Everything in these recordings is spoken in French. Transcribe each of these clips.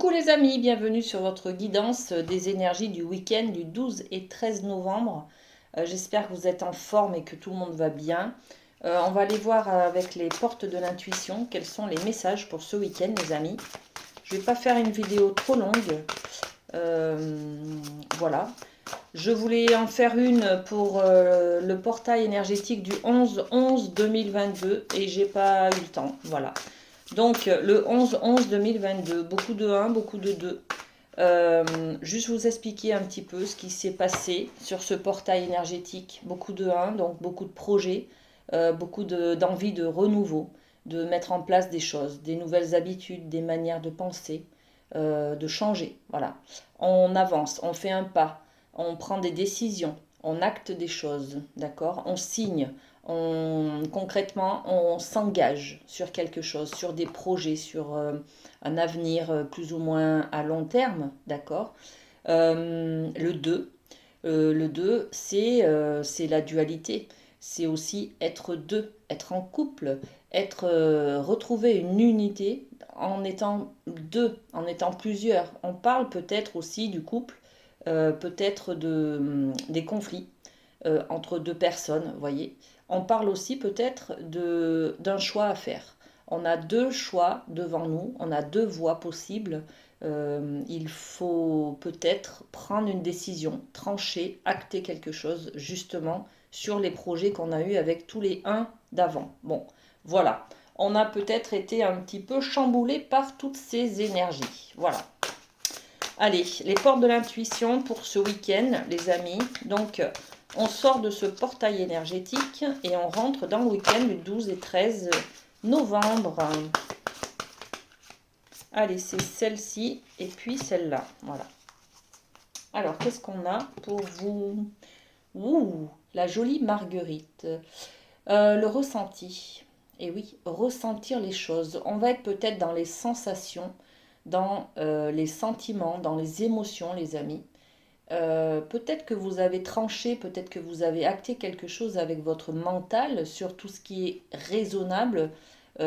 Coucou les amis, bienvenue sur votre guidance des énergies du week-end du 12 et 13 novembre. J'espère que vous êtes en forme et que tout le monde va bien. On va aller voir avec les portes de l'intuition quels sont les messages pour ce week-end les amis. Je ne vais pas faire une vidéo trop longue. Voilà. Je voulais en faire une pour le portail énergétique du 11-11-2022 et j'ai pas eu le temps. Voilà. Donc, le 11-11-2022, beaucoup de 1, beaucoup de 2. Juste vous expliquer un petit peu ce qui s'est passé sur ce portail énergétique. Beaucoup de 1, donc beaucoup de projets, beaucoup d'envie de renouveau, de mettre en place des choses, des nouvelles habitudes, des manières de penser, de changer. Voilà. On avance, on fait un pas, on prend des décisions, on acte des choses, d'accord? On signe, concrètement, on s'engage sur quelque chose, sur des projets, sur un avenir plus ou moins à long terme, d'accord. Le 2, c'est la dualité. C'est aussi être deux, être en couple, retrouver une unité en étant deux, en étant plusieurs. On parle peut-être aussi du couple, peut-être des conflits entre deux personnes, voyez. On parle aussi peut-être d'un choix à faire. On a deux choix devant nous, on a deux voies possibles. Il faut peut-être prendre une décision, trancher, acter quelque chose justement sur les projets qu'on a eus avec tous les uns d'avant. Bon, voilà. On a peut-être été un petit peu chamboulé par toutes ces énergies. Voilà. Allez, les portes de l'intuition pour ce week-end, les amis. Donc, on sort de ce portail énergétique et on rentre dans le week-end du 12 et 13 novembre. Allez, c'est celle-ci et puis celle-là. Voilà. Alors, qu'est-ce qu'on a pour vous? Ouh, la jolie Marguerite. Le ressenti. Et oui, ressentir les choses. On va être peut-être dans les sensations, dans les sentiments, dans les émotions, les amis. Peut-être que vous avez tranché, peut-être que vous avez acté quelque chose avec votre mental sur tout ce qui est raisonnable,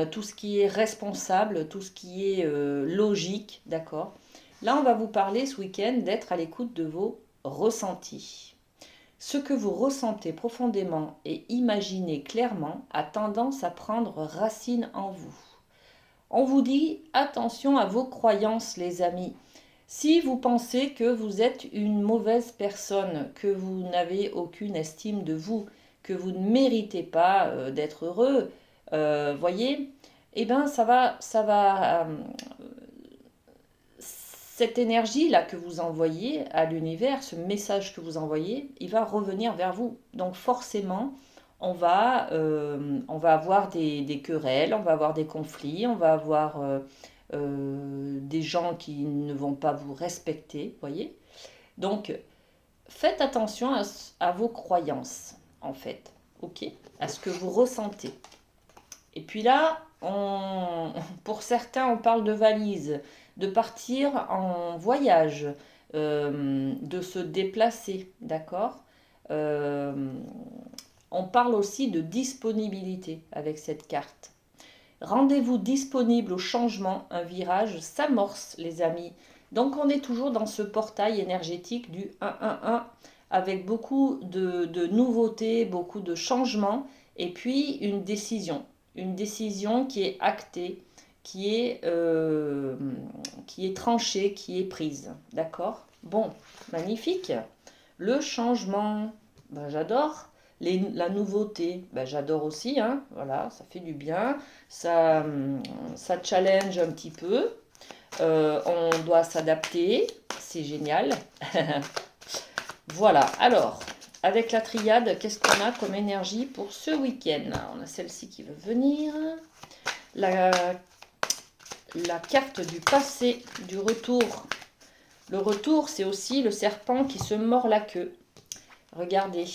tout ce qui est responsable, tout ce qui est logique, d'accord? Là, on va vous parler ce week-end d'être à l'écoute de vos ressentis. Ce que vous ressentez profondément et imaginez clairement a tendance à prendre racine en vous. On vous dit attention à vos croyances, les amis. Si vous pensez que vous êtes une mauvaise personne, que vous n'avez aucune estime de vous, que vous ne méritez pas d'être heureux, voyez, eh bien cette énergie-là que vous envoyez à l'univers, ce message que vous envoyez, il va revenir vers vous. Donc forcément, on va avoir des querelles, on va avoir des conflits, on va avoir des gens qui ne vont pas vous respecter, voyez. Donc, faites attention à vos croyances, en fait, ok, à ce que vous ressentez. Et puis là, pour certains, on parle de valise, de partir en voyage, de se déplacer, d'accord. On parle aussi de disponibilité avec cette carte. Rendez-vous disponible au changement, un virage s'amorce, les amis. Donc on est toujours dans ce portail énergétique du 1-1-1 avec beaucoup de nouveautés, beaucoup de changements et puis une décision qui est actée, qui est tranchée, qui est prise. D'accord? Bon, magnifique. Le changement, ben, j'adore. La nouveauté, ben, j'adore aussi, hein. Voilà, ça fait du bien, ça challenge un petit peu. On doit s'adapter, c'est génial. Voilà, alors, avec la triade, qu'est-ce qu'on a comme énergie pour ce week-end? On a celle-ci qui veut venir. La, la carte du passé, du retour. Le retour, c'est aussi le serpent qui se mord la queue. Regardez.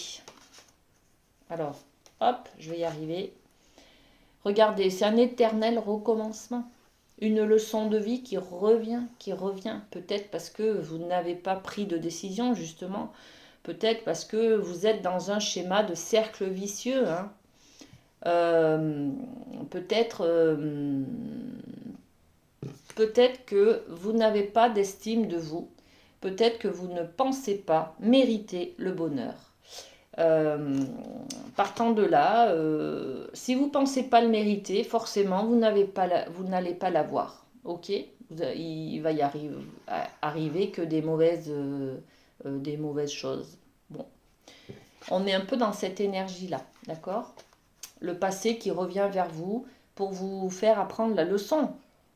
Alors, hop, je vais y arriver. Regardez, c'est un éternel recommencement. Une leçon de vie qui revient, qui revient. Peut-être parce que vous n'avez pas pris de décision, justement. Peut-être parce que vous êtes dans un schéma de cercle vicieux. Hein. Peut-être peut-être que vous n'avez pas d'estime de vous. Peut-être que vous ne pensez pas mériter le bonheur. Euh, Partant de là, si vous ne pensez pas le mériter, forcément, vous n'allez pas l'avoir. Ok? Il va y arriver que des mauvaises choses. Bon, on est un peu dans cette énergie-là, d'accord? Le passé qui revient vers vous pour vous faire apprendre la leçon,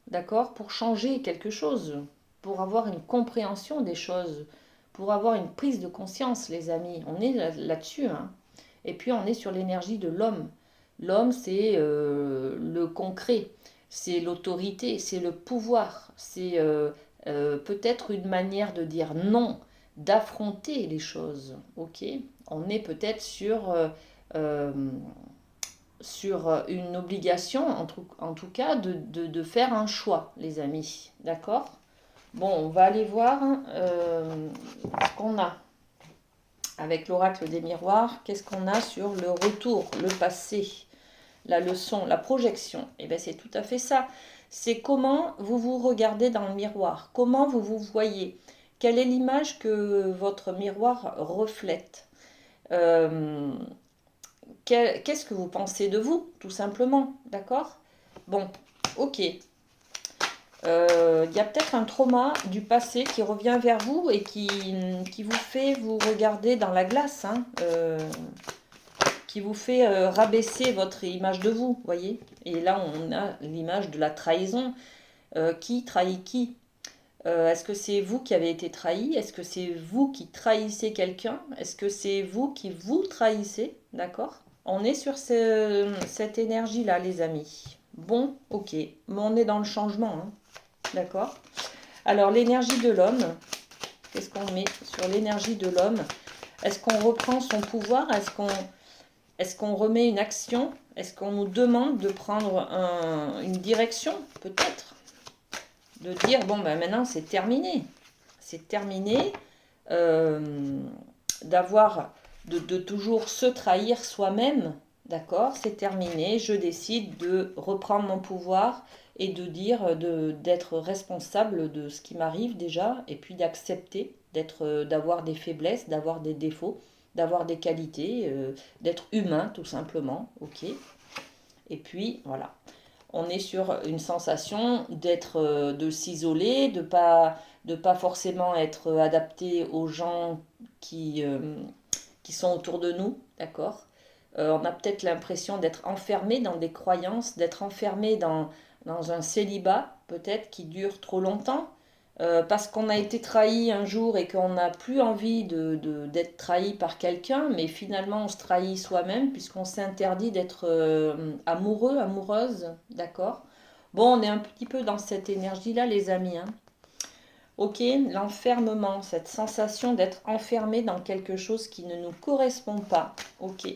d'accord? Pour changer quelque chose, pour avoir une compréhension des choses, pour avoir une prise de conscience, les amis. On est là-dessus, hein. Et puis on est sur l'énergie de l'homme. L'homme, c'est le concret, c'est l'autorité, c'est le pouvoir, c'est peut-être une manière de dire non, d'affronter les choses. Ok? On est peut-être euh, sur une obligation, en tout cas, de faire un choix, les amis. D'accord? Bon, on va aller voir ce qu'on a avec l'oracle des miroirs. Qu'est-ce qu'on a sur le retour, le passé, la leçon, la projection? Eh bien, c'est tout à fait ça. C'est comment vous vous regardez dans le miroir, comment vous vous voyez, quelle est l'image que votre miroir reflète. Euh, Qu'est-ce que vous pensez de vous, tout simplement, d'accord? Bon, ok. Il y a peut-être un trauma du passé qui revient vers vous et qui vous fait vous regarder dans la glace, hein, qui vous fait rabaisser votre image de vous, voyez? Et là, on a l'image de la trahison. Qui trahit qui? Est-ce que c'est vous qui avez été trahi? Est-ce que c'est vous qui trahissez quelqu'un? Est-ce que c'est vous qui vous trahissez? D'accord? On est sur cette énergie-là, les amis. Bon, ok. Mais on est dans le changement, hein. D'accord? Alors, l'énergie de l'homme, qu'est-ce qu'on met sur l'énergie de l'homme? Est-ce qu'on reprend son pouvoir? Est-ce qu'on remet une action? Est-ce qu'on nous demande de prendre une direction? Peut-être. De dire, bon, ben maintenant, c'est terminé. C'est terminé d'avoir, de toujours se trahir soi-même. D'accord? C'est terminé. Je décide de reprendre mon pouvoir et de dire, d'être responsable de ce qui m'arrive déjà, et puis d'accepter d'avoir des faiblesses, d'avoir des défauts, d'avoir des qualités, d'être humain tout simplement. Ok? Et puis voilà, on est sur une sensation de s'isoler, de pas forcément être adapté aux gens qui sont autour de nous, d'accord? On a peut-être l'impression d'être enfermé dans des croyances, d'être enfermé dans un célibat, peut-être qui dure trop longtemps, parce qu'on a été trahi un jour et qu'on n'a plus envie d'être trahi par quelqu'un, mais finalement on se trahit soi-même puisqu'on s'interdit d'être amoureux, amoureuse, d'accord? Bon, on est un petit peu dans cette énergie-là, les amis, hein. Ok, l'enfermement, cette sensation d'être enfermé dans quelque chose qui ne nous correspond pas. Ok.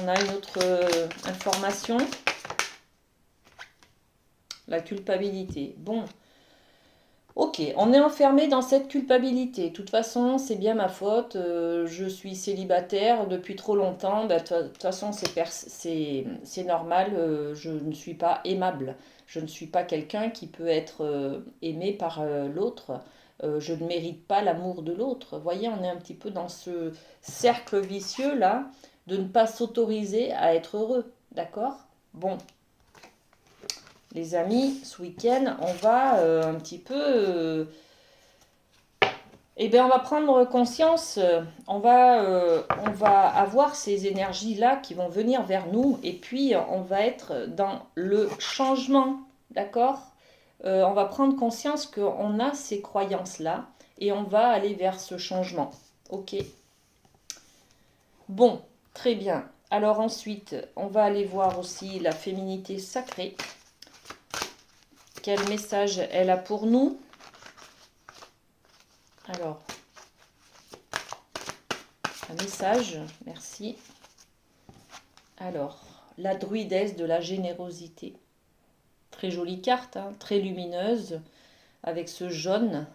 On a une autre information. La culpabilité. Bon. Ok, on est enfermé dans cette culpabilité. De toute façon, c'est bien ma faute. Je suis célibataire depuis trop longtemps. De toute façon, c'est normal. Je ne suis pas aimable. Je ne suis pas quelqu'un qui peut être aimé par l'autre. Je ne mérite pas l'amour de l'autre. Vous voyez, on est un petit peu dans ce cercle vicieux là de ne pas s'autoriser à être heureux. D'accord? Bon, les amis, ce week-end, on va un petit peu eh bien, on va prendre conscience, on va avoir ces énergies-là qui vont venir vers nous et puis on va être dans le changement, d'accord? On va prendre conscience qu'on a ces croyances-là et on va aller vers ce changement, ok? Bon, très bien. Alors ensuite, on va aller voir aussi la féminité sacrée. Quel message elle a pour nous? Alors, un message, merci. Alors, la druidesse de la générosité. Très jolie carte, hein, très lumineuse, avec ce jaune.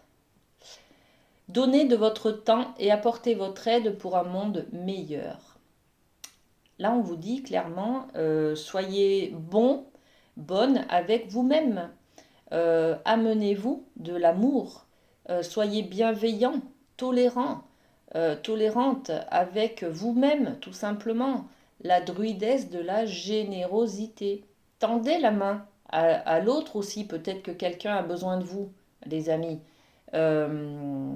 Donnez de votre temps et apportez votre aide pour un monde meilleur. Là, on vous dit clairement, soyez bon, bonne avec vous-même. Amenez-vous de l'amour. Soyez bienveillant, tolérant, tolérante avec vous-même, tout simplement. La druidesse de la générosité. Tendez la main à l'autre aussi. Peut-être que quelqu'un a besoin de vous, les amis. Euh,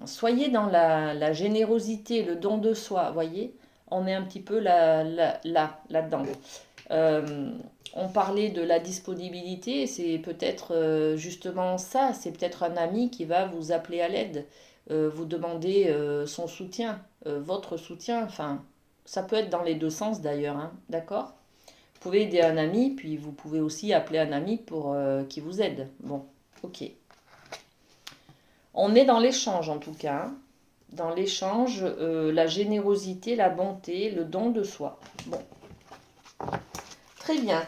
Soyez dans la générosité, le don de soi, voyez. On est un petit peu là-dedans. Euh, on parlait de la disponibilité, c'est peut-être justement ça, c'est peut-être un ami qui va vous appeler à l'aide, vous demander son soutien, votre soutien, enfin, ça peut être dans les deux sens d'ailleurs, hein, d'accord? Vous pouvez aider un ami, puis vous pouvez aussi appeler un ami pour qui vous aide. Bon, ok. On est dans l'échange en tout cas, hein. Dans l'échange, la générosité, la bonté, le don de soi. Bon, très bien.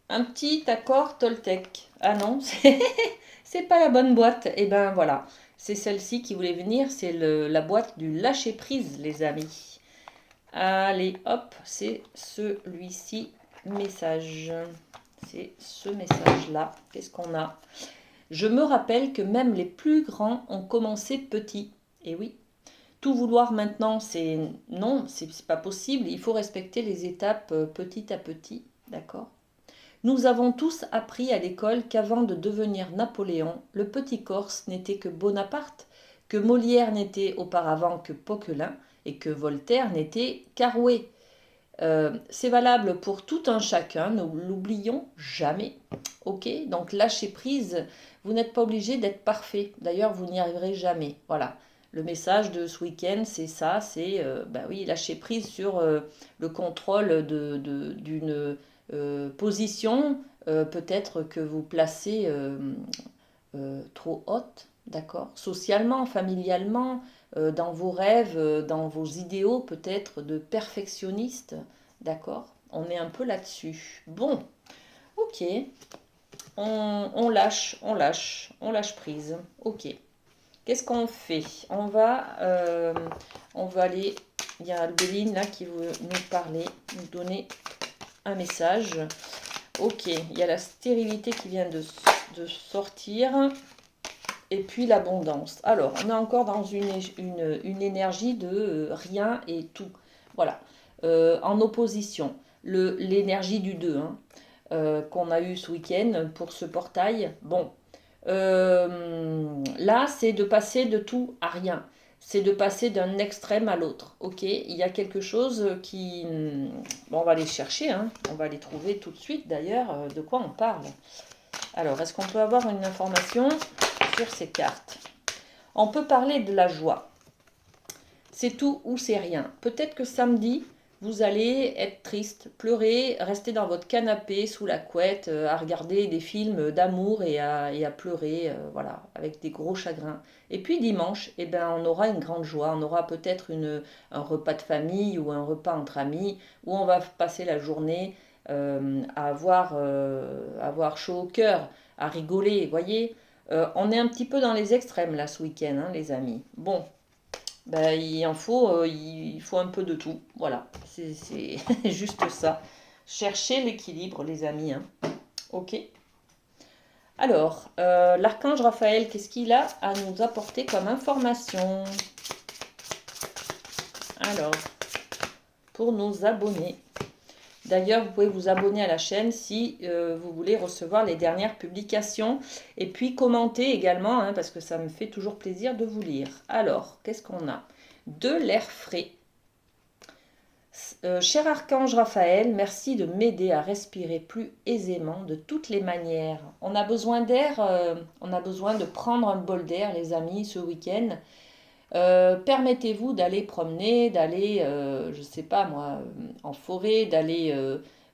Un petit accord Toltec. Ah non, c'est pas la bonne boîte. Et ben voilà, c'est celle-ci qui voulait venir. C'est la boîte du lâcher prise, les amis. Allez, hop, c'est celui-ci. Message. C'est ce message-là. Qu'est-ce qu'on a? Je me rappelle que même les plus grands ont commencé petits. Et oui, tout vouloir maintenant, c'est non, c'est pas possible. Il faut respecter les étapes petit à petit. D'accord? Nous avons tous appris à l'école qu'avant de devenir Napoléon, le petit Corse n'était que Bonaparte, que Molière n'était auparavant que Poquelin et que Voltaire n'était qu'Arouet. C'est valable pour tout un chacun, ne l'oublions jamais. Ok, donc lâchez prise, vous n'êtes pas obligé d'être parfait. D'ailleurs, vous n'y arriverez jamais. Voilà. Le message de ce week-end, c'est ça, c'est bah oui, lâcher prise sur le contrôle d'une position, peut-être que vous placez trop haute, d'accord? Socialement, familialement, dans vos rêves, dans vos idéaux peut-être de perfectionniste, d'accord? On est un peu là-dessus. Bon, ok, on lâche prise. Ok. Qu'est-ce qu'on fait? On va aller. Il y a Albéline là qui veut nous parler, nous donner un message. Ok, il y a la stérilité qui vient de sortir. Et puis l'abondance. Alors, on est encore dans une énergie de rien et tout. Voilà. En opposition, l'énergie du 2 hein, qu'on a eu ce week-end pour ce portail. Bon, là, c'est de passer de tout à rien. C'est de passer d'un extrême à l'autre. Ok, il y a quelque chose qui... Bon, on va aller chercher, hein. On va les trouver tout de suite d'ailleurs. De quoi on parle? Alors, est-ce qu'on peut avoir une information sur ces cartes? On peut parler de la joie. C'est tout ou c'est rien. Peut-être que samedi, vous allez être triste, pleurer, rester dans votre canapé sous la couette, à regarder des films d'amour et à pleurer, voilà, avec des gros chagrins. Et puis dimanche, eh ben, on aura une grande joie. On aura peut-être un repas de famille ou un repas entre amis où on va passer la journée à avoir chaud au cœur, à rigoler, voyez. On est un petit peu dans les extrêmes là ce week-end, hein, les amis. Bon, ben, il faut un peu de tout. Voilà, c'est juste ça. Cherchez l'équilibre, les amis, hein. Ok. Alors, l'archange Raphaël, qu'est-ce qu'il a à nous apporter comme information? Alors, pour nos abonnés. D'ailleurs, vous pouvez vous abonner à la chaîne si vous voulez recevoir les dernières publications. Et puis commenter également, hein, parce que ça me fait toujours plaisir de vous lire. Alors, qu'est-ce qu'on a? De l'air frais. Cher archange Raphaël, merci de m'aider à respirer plus aisément de toutes les manières. On a besoin d'air, on a besoin de prendre un bol d'air, les amis, ce week-end. Permettez-vous d'aller promener, d'aller, je ne sais pas moi, en forêt, d'aller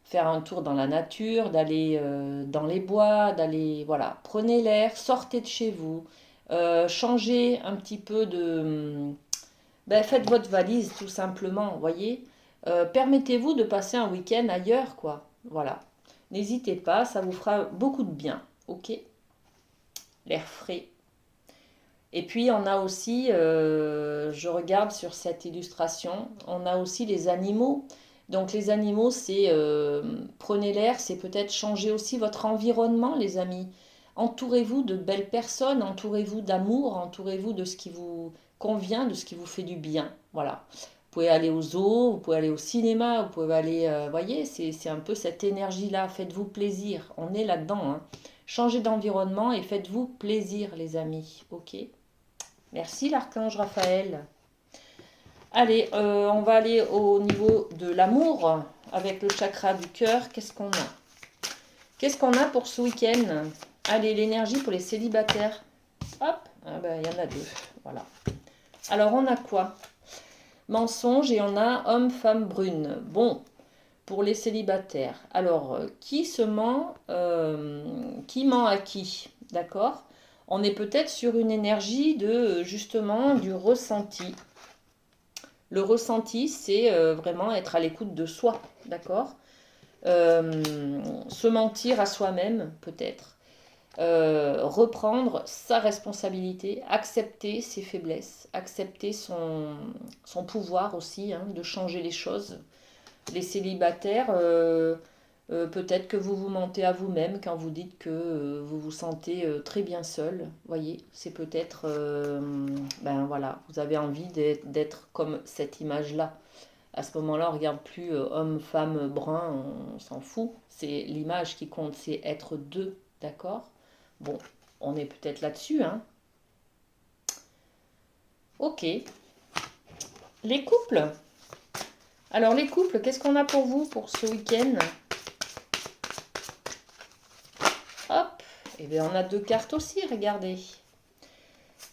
faire un tour dans la nature, d'aller dans les bois, d'aller, voilà, prenez l'air, sortez de chez vous, changez un petit peu de... Ben, faites votre valise tout simplement, voyez. Permettez-vous de passer un week-end ailleurs, quoi. Voilà. N'hésitez pas, ça vous fera beaucoup de bien, ok? L'air frais. Et puis on a aussi, je regarde sur cette illustration, on a aussi les animaux. Donc les animaux, c'est prenez l'air, c'est peut-être changer aussi votre environnement, les amis. Entourez-vous de belles personnes, entourez-vous d'amour, entourez-vous de ce qui vous convient, de ce qui vous fait du bien. Voilà. Vous pouvez aller au zoo, vous pouvez aller au cinéma, vous pouvez aller, voyez, c'est un peu cette énergie-là. Faites-vous plaisir. On est là-dedans, hein. Changez d'environnement et faites-vous plaisir, les amis. Ok? Merci, l'archange Raphaël. Allez, on va aller au niveau de l'amour avec le chakra du cœur. Qu'est-ce qu'on a? Qu'est-ce qu'on a pour ce week-end? Allez, l'énergie pour les célibataires. Hop, ah ben, il y en a deux. Voilà. Alors, on a quoi? Mensonge et on a homme, femme, brune. Bon, pour les célibataires. Alors, qui se ment? Qui ment à qui? D'accord? On est peut-être sur une énergie de, justement, du ressenti. Le ressenti, c'est vraiment être à l'écoute de soi, d'accord? Se mentir à soi-même, peut-être. Reprendre sa responsabilité, accepter ses faiblesses, accepter son pouvoir aussi, hein, de changer les choses. Les célibataires, peut-être que vous vous mentez à vous-même quand vous dites que vous vous sentez très bien seul. Voyez, c'est peut-être, ben voilà, vous avez envie d'être comme cette image-là. À ce moment-là, on ne regarde plus homme, femme, brun, on s'en fout. C'est l'image qui compte, c'est être deux, d'accord? Bon, on est peut-être là-dessus, hein. Ok. Les couples. Alors les couples, qu'est-ce qu'on a pour vous pour ce week-end? Hop, et bien on a deux cartes aussi, regardez.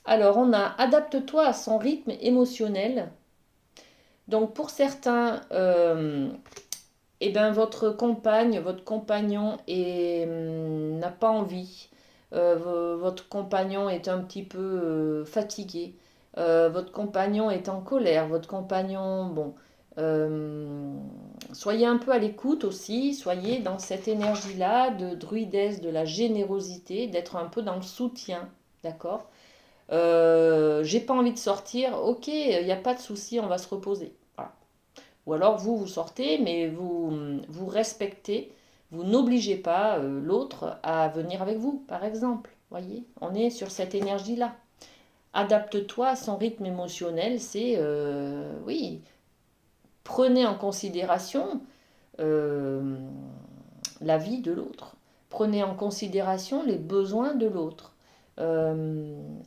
Alors on a adapte-toi à son rythme émotionnel. Donc pour certains, eh bien votre compagne, votre compagnon n'a pas envie. Votre compagnon est un petit peu fatigué. Votre compagnon est en colère. Votre compagnon, bon, euh, soyez un peu à l'écoute aussi. Soyez dans cette énergie-là de druidesse, de la générosité, d'être un peu dans le soutien. D'accord? J'ai pas envie de sortir. Ok, il n'y a pas de souci, on va se reposer. Voilà. Ou alors vous, vous sortez, mais vous respectez, vous n'obligez pas l'autre à venir avec vous, par exemple. Voyez, on est sur cette énergie-là. Adapte-toi à son rythme émotionnel, c'est, oui, prenez en considération euh, la vie de l'autre. Prenez en considération les besoins de l'autre.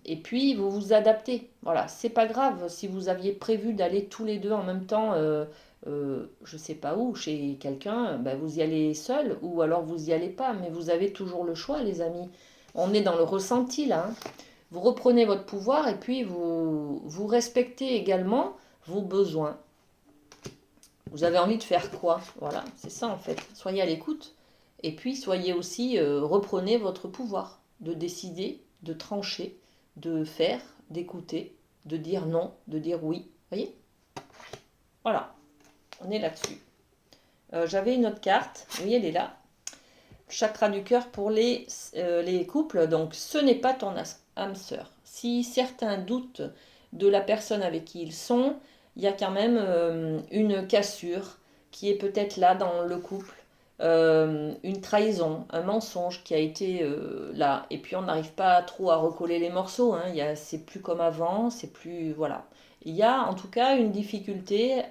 Et puis vous vous adaptez. Voilà, c'est pas grave si vous aviez prévu d'aller tous les deux en même temps, je sais pas où, chez quelqu'un, ben vous y allez seul ou alors vous y allez pas, mais vous avez toujours le choix, les amis. On est dans le ressenti là, hein. Vous reprenez votre pouvoir et puis vous respectez également vos besoins. Vous avez envie de faire quoi? Voilà, c'est ça en fait. Soyez à l'écoute. Et puis soyez aussi, reprenez votre pouvoir de décider, de trancher, de faire, d'écouter, de dire non, de dire oui. Voyez? Voilà, on est là-dessus. J'avais une autre carte, oui, elle est là. Chakra du cœur pour les couples. Donc, ce n'est pas ton âme sœur. Si certains doutent de la personne avec qui ils sont, il y a quand même une cassure qui est peut-être là dans le couple. Une trahison, un mensonge qui a été là. Et puis, on n'arrive pas trop à recoller les morceaux, hein. C'est plus comme avant, c'est plus... Voilà. Il y a en tout cas une difficulté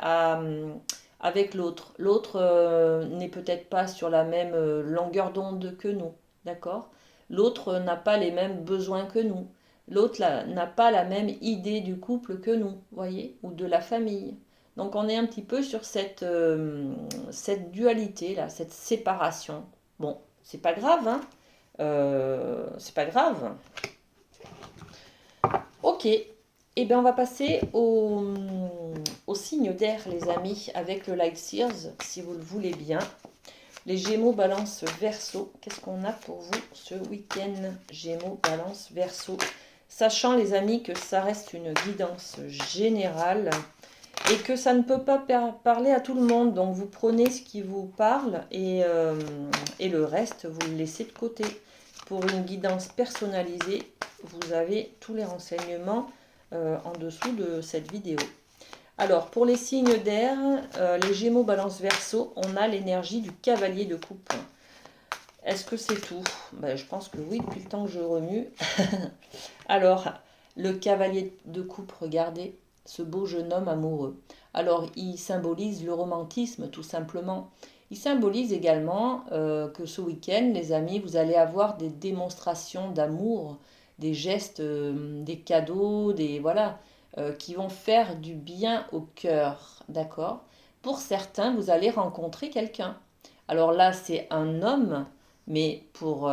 avec l'autre. L'autre n'est peut-être pas sur la même longueur d'onde que nous, d'accord? L'autre n'a pas les mêmes besoins que nous. L'autre n'a pas la même idée du couple que nous, voyez, ou de la famille. Donc on est un petit peu sur cette dualité-là, cette séparation. Bon, c'est pas grave, hein? C'est pas grave. Ok, eh bien, on va passer au signe d'air, les amis, avec le Light Sears, si vous le voulez bien. Les Gémeaux, Balance, Verseau. Qu'est-ce qu'on a pour vous ce week-end? Gémeaux, Balance, Verseau. Sachant, les amis, que ça reste une guidance générale et que ça ne peut pas parler à tout le monde. Donc, vous prenez ce qui vous parle et le reste, vous le laissez de côté. Pour une guidance personnalisée, vous avez tous les renseignements en dessous de cette vidéo. Alors, pour les signes d'air, les Gémeaux, Balance, Verseau, on a l'énergie du cavalier de coupe. Est-ce que c'est tout? Ben, je pense que oui, depuis le temps que je remue. Alors, le cavalier de coupe, regardez, ce beau jeune homme amoureux. Alors, il symbolise le romantisme, tout simplement. Il symbolise également que ce week-end, les amis, vous allez avoir des démonstrations d'amour, des gestes, des cadeaux, des voilà, qui vont faire du bien au cœur, d'accord? Pour certains, vous allez rencontrer quelqu'un. Alors là, c'est un homme, mais pour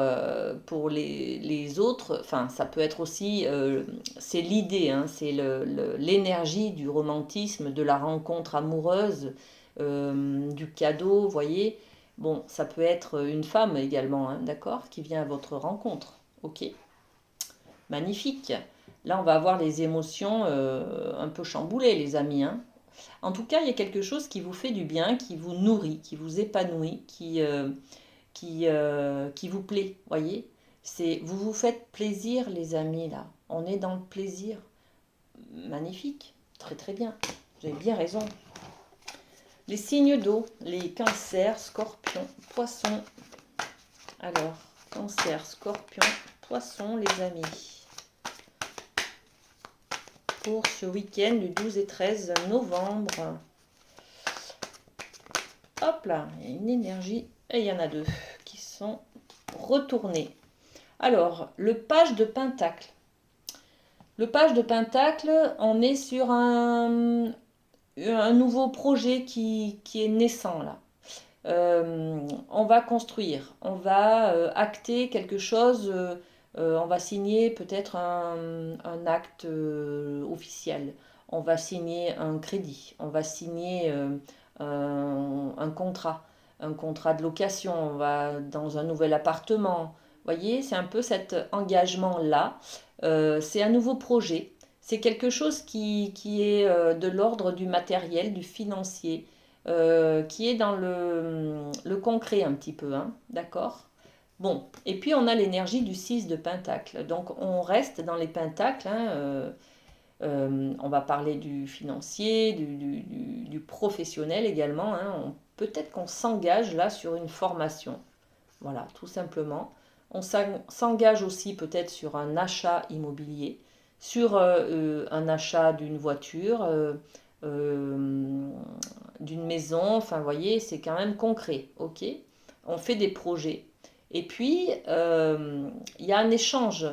les autres, enfin, ça peut être aussi, c'est l'idée, hein, c'est l'énergie du romantisme, de la rencontre amoureuse, du cadeau, vous voyez. Bon, ça peut être une femme également, hein, d'accord, qui vient à votre rencontre. Ok, magnifique. Là, on va avoir les émotions un peu chamboulées, les amis, hein. En tout cas, il y a quelque chose qui vous fait du bien, qui vous nourrit, qui vous épanouit, qui vous plaît, voyez. C'est, vous vous faites plaisir, les amis, là. On est dans le plaisir. Magnifique, très très bien. Vous avez bien raison. Les signes d'eau, les cancers, scorpions, poissons. Alors, cancer, scorpion, poissons, les amis. Pour ce week-end du 12 et 13 novembre. Hop là, il y a une énergie et il y en a deux qui sont retournées. Alors, le page de Pentacle. Le page de Pentacle, on est sur un nouveau projet qui est naissant là. On va construire, on va acter quelque chose, on va signer peut-être un acte officiel, on va signer un crédit, on va signer un contrat de location, on va dans un nouvel appartement. Vous voyez, c'est un peu cet engagement-là. C'est un nouveau projet. C'est quelque chose qui est de l'ordre du matériel, du financier, qui est dans le concret un petit peu, hein, d'accord? Bon, et puis on a l'énergie du 6 de Pentacle. Donc on reste dans les Pentacles, hein, on va parler du financier, du professionnel également, hein. Peut-être qu'on s'engage là sur une formation. Voilà, tout simplement. On s'engage aussi peut-être sur un achat immobilier, sur un achat d'une voiture, euh, d'une maison. Enfin, vous voyez, c'est quand même concret, ok? On fait des projets. Et puis, il y a un échange.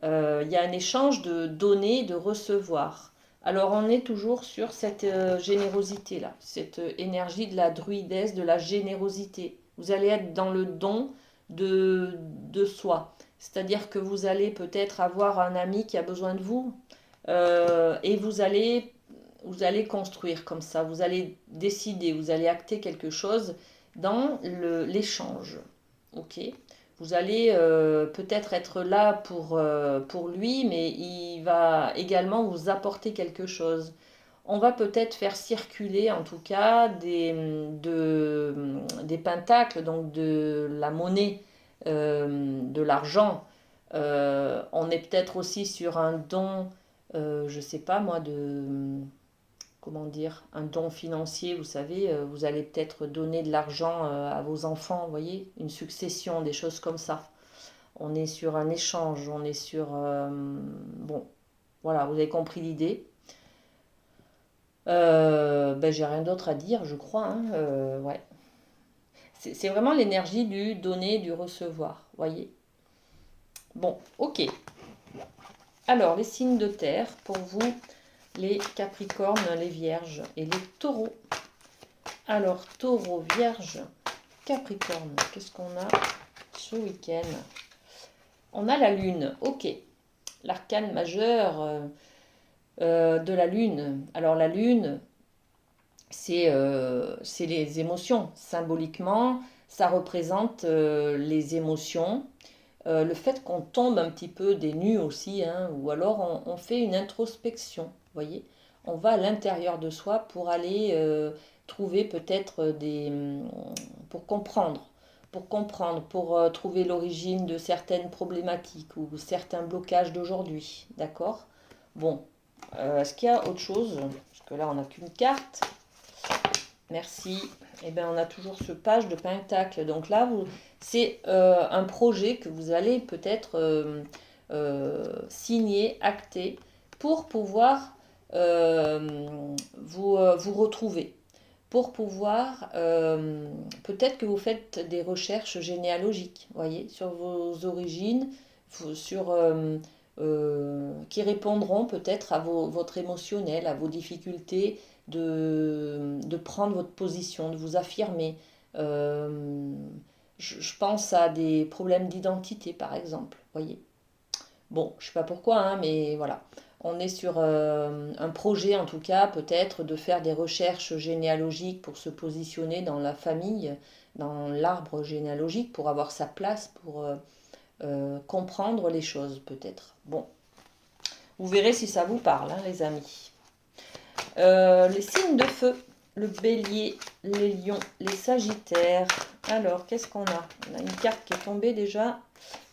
Il y a un échange de donner, de recevoir. Alors, on est toujours sur cette générosité-là, cette énergie de la druidesse, de la générosité. Vous allez être dans le don de soi. C'est-à-dire que vous allez peut-être avoir un ami qui a besoin de vous et vous allez construire comme ça, vous allez décider, vous allez acter quelque chose dans l'échange. Ok? Vous allez peut-être être là pour lui, mais il va également vous apporter quelque chose. On va peut-être faire circuler en tout cas des pentacles, donc de la monnaie, de l'argent. On est peut-être aussi sur un don, je ne sais pas moi, comment dire, un don financier, vous savez, vous allez peut-être donner de l'argent à vos enfants, vous voyez, une succession, des choses comme ça. On est sur un échange, on est sur... bon, voilà, vous avez compris l'idée. Ben, j'ai rien d'autre à dire, je crois, hein, ouais. C'est vraiment l'énergie du donner, du recevoir, voyez. Bon, ok. Alors, les signes de terre, pour vous, les capricornes, les vierges et les taureaux. Alors, taureau, vierge, capricorne, qu'est-ce qu'on a ce week-end? On a la lune, ok. L'arcane majeur de la lune. Alors, la lune, c'est les émotions. Symboliquement, ça représente les émotions. Le fait qu'on tombe un petit peu des nues aussi, hein, ou alors on fait une introspection, vous voyez. On va à l'intérieur de soi pour aller trouver peut-être pour comprendre, pour trouver l'origine de certaines problématiques ou certains blocages d'aujourd'hui, d'accord? Bon, Est-ce qu'il y a autre chose? Parce que là, on n'a qu'une carte. Merci. Eh bien, on a toujours ce page de pentacle. Donc là, c'est un projet que vous allez peut-être signer, acter, pour pouvoir vous retrouver. Pour pouvoir, peut-être que vous faites des recherches généalogiques, voyez, sur vos origines, sur, qui répondront peut-être à votre émotionnel, à vos difficultés de prendre votre position, de vous affirmer. Euh, je pense à des problèmes d'identité, par exemple, voyez. Bon, je sais pas pourquoi, hein, mais voilà. On est sur un projet, en tout cas, peut-être de faire des recherches généalogiques pour se positionner dans la famille, dans l'arbre généalogique, pour avoir sa place, pour comprendre les choses, peut-être. Bon, vous verrez si ça vous parle, hein, les amis. Les signes de feu, le bélier, les lions, les sagittaires. Alors, qu'est-ce qu'on a? On a une carte qui est tombée déjà.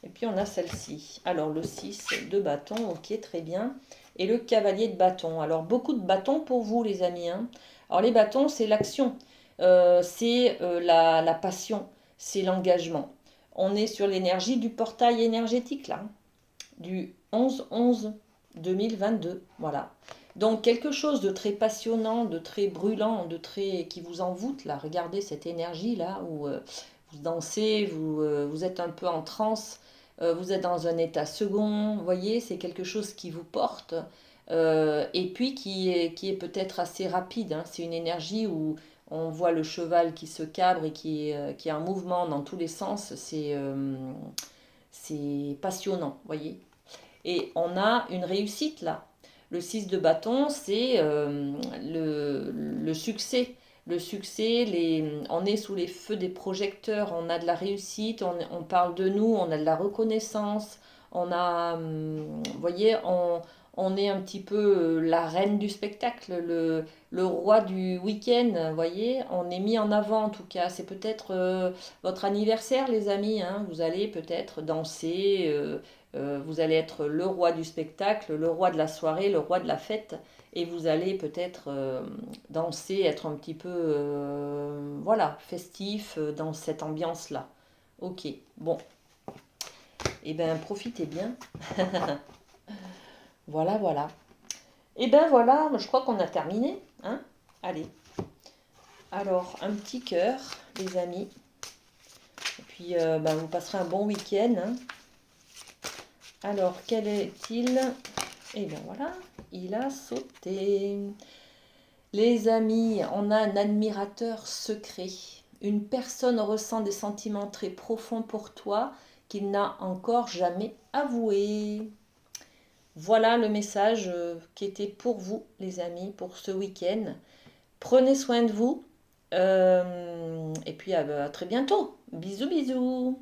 Et puis on a celle-ci. Alors le 6 de bâton, ok, très bien. Et le cavalier de bâton. Alors beaucoup de bâtons pour vous les amis, hein. Alors les bâtons, c'est l'action, c'est la passion, c'est l'engagement. On est sur l'énergie du portail énergétique là, du 11-11-2022. Voilà. Donc quelque chose de très passionnant, de très brûlant, de très qui vous envoûte là. Regardez cette énergie là où vous dansez, vous êtes un peu en transe, vous êtes dans un état second. Vous voyez, c'est quelque chose qui vous porte et puis qui est peut-être assez rapide, hein. C'est une énergie où on voit le cheval qui se cabre et qui est en mouvement dans tous les sens. C'est passionnant, vous voyez. Et on a une réussite là. Le 6 de bâton, c'est le succès. Le succès, on est sous les feux des projecteurs, on a de la réussite, on parle de nous, on a de la reconnaissance, on a, vous voyez, on est un petit peu la reine du spectacle, le roi du week-end, vous voyez, on est mis en avant en tout cas. C'est peut-être votre anniversaire, les amis, hein, vous allez peut-être danser. Vous allez être le roi du spectacle, le roi de la soirée, le roi de la fête, et vous allez peut-être danser, être un petit peu, voilà, festif dans cette ambiance-là. Ok, bon, et bien profitez bien. Voilà, voilà. Et ben voilà, je crois qu'on a terminé, hein. Allez, alors un petit cœur, les amis, et puis ben, vous passerez un bon week-end, hein. Alors, quel est-il? Et bien voilà, il a sauté. Les amis, on a un admirateur secret. Une personne ressent des sentiments très profonds pour toi qu'il n'a encore jamais avoué. Voilà le message qui était pour vous, les amis, pour ce week-end. Prenez soin de vous. Et puis à très bientôt. Bisous, bisous.